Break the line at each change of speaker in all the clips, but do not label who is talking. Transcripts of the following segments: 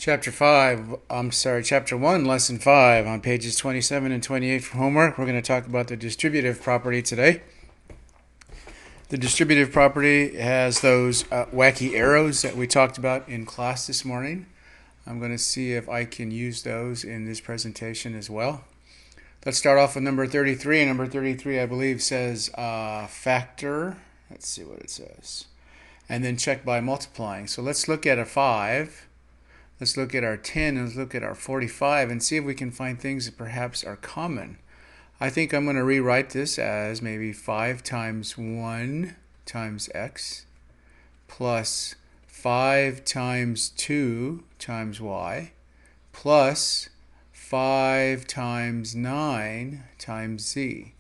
Chapter 1, Lesson 5, on pages 27 and 28 for homework. We're going to talk about the distributive property today. The distributive property has those wacky arrows that we talked about in class this morning. I'm going to see if I can use those in this presentation as well. Let's start off with number 33. Number 33, I believe, says factor. Let's see what it says. And then check by multiplying. So let's look at a 5. Let's look at our 10 and let's look at our 45 and see if we can find things that perhaps are common. I think I'm going to rewrite this as maybe 5 times 1 times x plus 5 times 2 times y plus 5 times 9 times z.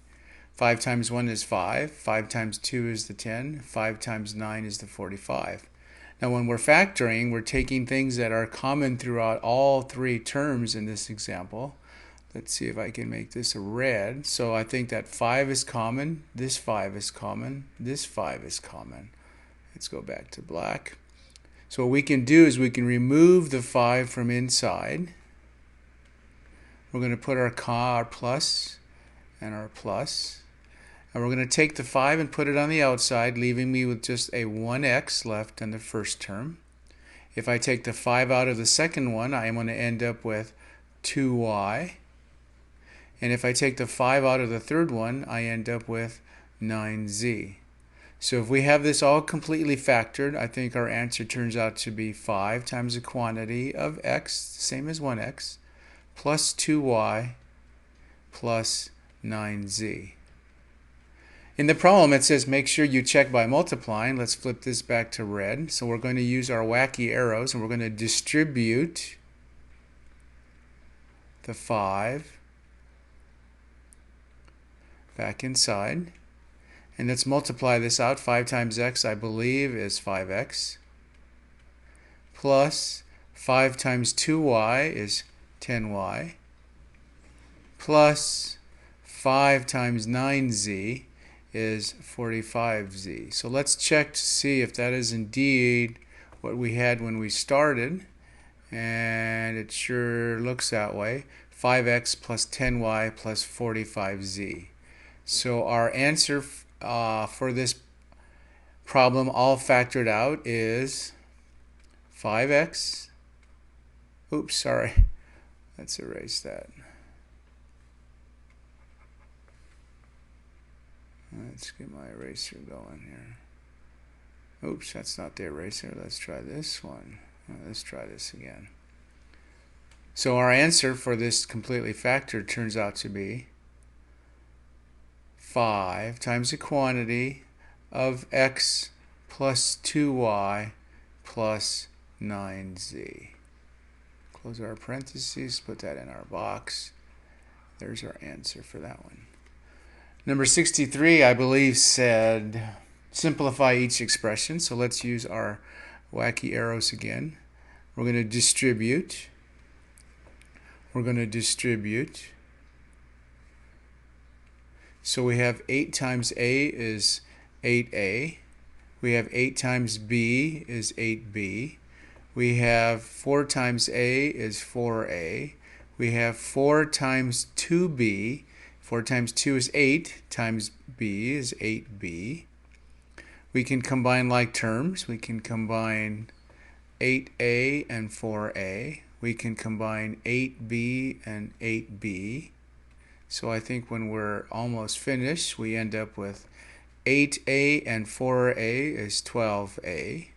5 times 1 is 5, 5 times 2 is the 10, 5 times 9 is the 45. Now when we're factoring, we're taking things that are common throughout all three terms in this example. Let's see if I can make this a red. So I think that 5 is common, this 5 is common, this 5 is common. Let's go back to black. So what we can do is we can remove the 5 from inside. We're going to put our plus and our plus. And we're going to take the 5 and put it on the outside, leaving me with just a 1x left in the first term. If I take the 5 out of the second one, I am going to end up with 2y. And if I take the 5 out of the third one, I end up with 9z. So if we have this all completely factored, I think our answer turns out to be 5 times the quantity of x, same as 1x, plus 2y plus 9z. In the problem, it says make sure you check by multiplying. Let's flip this back to red. So we're going to use our wacky arrows, and we're going to distribute the 5 back inside. And let's multiply this out. 5 times x, I believe, is 5x. Plus 5 times 2y is 10y. Plus 5 times 9z is 45z. So let's check to see if that is indeed what we had when we started, and it sure looks that way. 5x plus 10y plus 45z. So our answer for this problem, all factored out, is 5x. Oops, sorry. Let's erase that. Let's get my eraser going here. Oops, that's not the eraser. Let's try this one. Let's try this again. So our answer for this completely factored turns out to be 5 times the quantity of x plus 2y plus 9z. Close our parentheses, put that in our box. There's our answer for that one. Number 63, I believe, said simplify each expression. So let's use our wacky arrows again. We're going to distribute. We're going to distribute. So we have 8 times a is 8a. We have 8 times b is 8b. We have 4 times a is 4a. We have 4 times 2b. 4 times 2 is 8, times b is 8b. We can combine like terms. We can combine 8a and 4a. We can combine 8b and 8b. So I think when we're almost finished, we end up with 8a and 4a is 12a.